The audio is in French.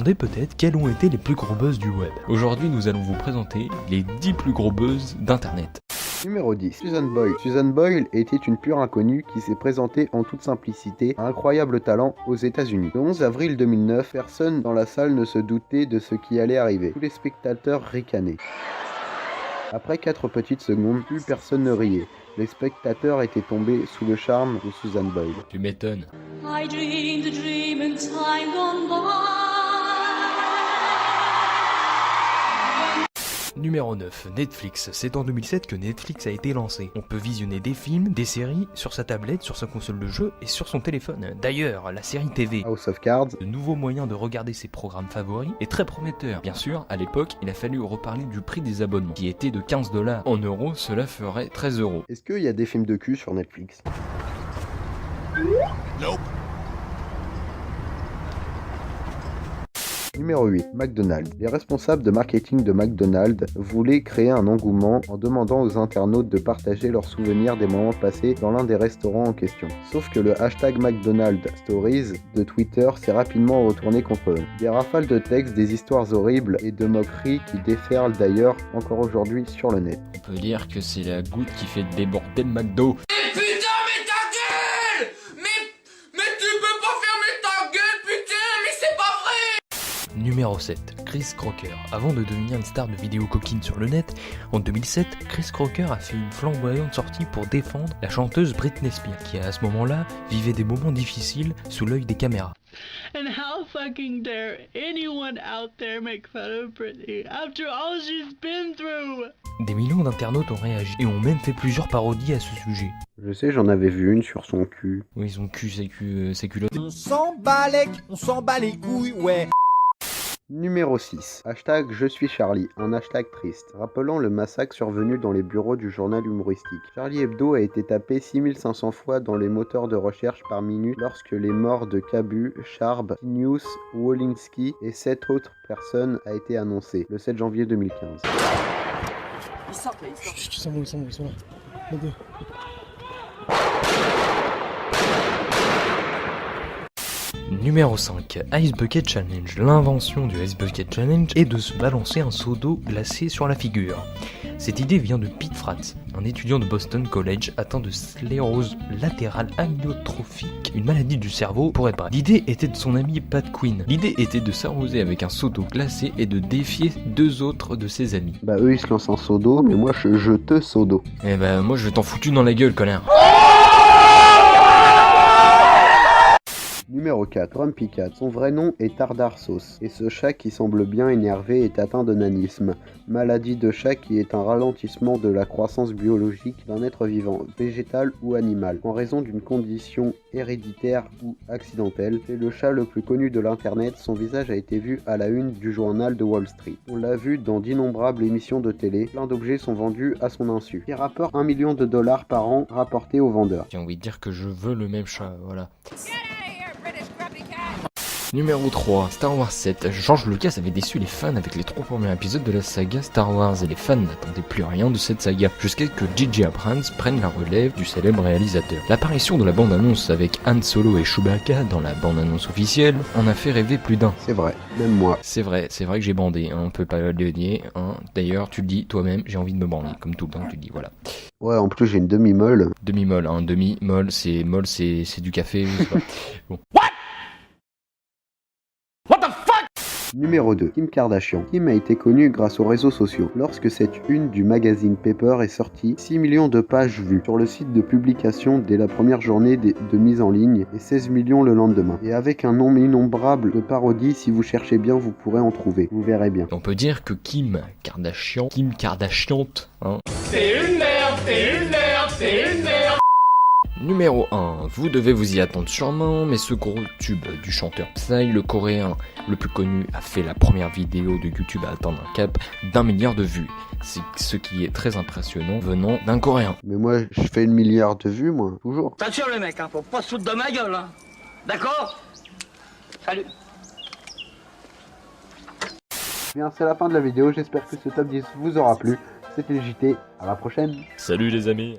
demandez peut-être quels ont été les plus gros buzz du web. Aujourd'hui, nous allons vous présenter les 10 plus gros buzz d'internet. Numéro 10. Susan Boyle. Susan Boyle était une pure inconnue qui s'est présentée en toute simplicité à incroyable talent aux États-Unis. Le 11 avril 2009, personne dans la salle ne se doutait de ce qui allait arriver. Tous les spectateurs ricanaient. Après 4 petites secondes, plus personne ne riait. Les spectateurs étaient tombés sous le charme de Susan Boyle. Tu m'étonnes. I dreamed a dream in time gone by. Numéro 9, Netflix. C'est en 2007 que Netflix a été lancé. On peut visionner des films, des séries, sur sa tablette, sur sa console de jeu et sur son téléphone. D'ailleurs, la série TV, House of Cards, de nouveaux moyens de regarder ses programmes favoris, est très prometteur. Bien sûr, à l'époque, il a fallu reparler du prix des abonnements, qui était de 15$. En euros, cela ferait 13€. Est-ce qu'il y a des films de cul sur Netflix? Nope. Numéro 8. McDonald's. Les responsables de marketing de McDonald's voulaient créer un engouement en demandant aux internautes de partager leurs souvenirs des moments passés dans l'un des restaurants en question. Sauf que le hashtag McDonald's Stories de Twitter s'est rapidement retourné contre eux. Des rafales de textes, des histoires horribles et de moqueries qui déferlent d'ailleurs encore aujourd'hui sur le net. On peut dire que c'est la goutte qui fait déborder le McDo. Numéro 7, Chris Crocker. Avant de devenir une star de vidéos coquines sur le net, en 2007, Chris Crocker a fait une flamboyante sortie pour défendre la chanteuse Britney Spears, qui à ce moment-là vivait des moments difficiles sous l'œil des caméras. And how fucking dare anyone out there make fun of Britney after all she's been through? Des millions d'internautes ont réagi et ont même fait plusieurs parodies à ce sujet. Je sais, j'en avais vu une sur son cul. Oui, son cul, ses culottes. On s'en bat les couilles, ouais. Numéro 6. Hashtag Je suis Charlie, un hashtag triste, rappelant le massacre survenu dans les bureaux du journal humoristique. Charlie Hebdo a été tapé 6500 fois dans les moteurs de recherche par minute lorsque les morts de Cabu, Charb, News, Wolinski et 7 autres personnes a été annoncé le 7 janvier 2015. Ils sortent là, ils sortent. Chut, ils sont là. Regardez. Numéro 5, Ice Bucket Challenge. L'invention du Ice Bucket Challenge est de se balancer un seau d'eau glacée sur la figure. Cette idée vient de Pete Fratz, un étudiant de Boston College atteint de sclérose latérale amyotrophique, une maladie du cerveau pour être bref. L'idée était de son ami Pat Quinn. L'idée était de s'arroser avec un seau d'eau glacé et de défier 2 autres de ses amis. Bah eux ils se lancent en seau d'eau, mais moi je te seau d'eau. Eh bah moi je vais t'en foutu dans la gueule, connard. Numéro 4, Grumpy Cat. Son vrai nom est Tardar Sauce, et ce chat qui semble bien énervé est atteint de nanisme, maladie de chat qui est un ralentissement de la croissance biologique d'un être vivant, végétal ou animal, en raison d'une condition héréditaire ou accidentelle. C'est le chat le plus connu de l'internet, son visage a été vu à la une du journal de Wall Street. On l'a vu dans d'innombrables émissions de télé, plein d'objets sont vendus à son insu. Il rapporte $1 million par an rapporté aux vendeurs. J'ai envie de dire que je veux le même chat, voilà. Numéro 3, Star Wars 7. George Lucas avait déçu les fans avec les 3 premiers épisodes de la saga Star Wars et les fans n'attendaient plus rien de cette saga, jusqu'à ce que J.J. Abrams prenne la relève du célèbre réalisateur. L'apparition de la bande-annonce avec Han Solo et Chewbacca dans la bande-annonce officielle en a fait rêver plus d'un. C'est vrai, même moi. C'est vrai que j'ai bandé, hein, on peut pas le nier. Hein. D'ailleurs, tu le dis toi-même, j'ai envie de me branler, comme tout le temps, tu le dis, voilà. Ouais, en plus j'ai une demi-molle. Demi-molle, hein, demi-molle, c'est du café, je sais pas. Bon. Numéro 2, Kim Kardashian. Kim a été connue grâce aux réseaux sociaux. Lorsque cette une du magazine Paper est sortie, 6 millions de pages vues sur le site de publication dès la première journée de mise en ligne et 16 millions le lendemain. Et avec un nombre innombrable de parodies, si vous cherchez bien, vous pourrez en trouver. Vous verrez bien. On peut dire que Kim Kardashian, hein. C'est une merde, c'est une merde, c'est une merde. Numéro 1, vous devez vous y attendre sûrement, mais ce gros tube du chanteur Psy, le coréen le plus connu, a fait la première vidéo de YouTube à atteindre un cap d'1 milliard de vues. C'est ce qui est très impressionnant venant d'un coréen. Mais moi, je fais 1 milliard de vues, moi, toujours. Attention les mecs, hein, faut pas se foutre de ma gueule, hein. D'accord? Salut. Bien, c'est la fin de la vidéo, j'espère que ce top 10 vous aura plu. C'était le JT, à la prochaine. Salut les amis.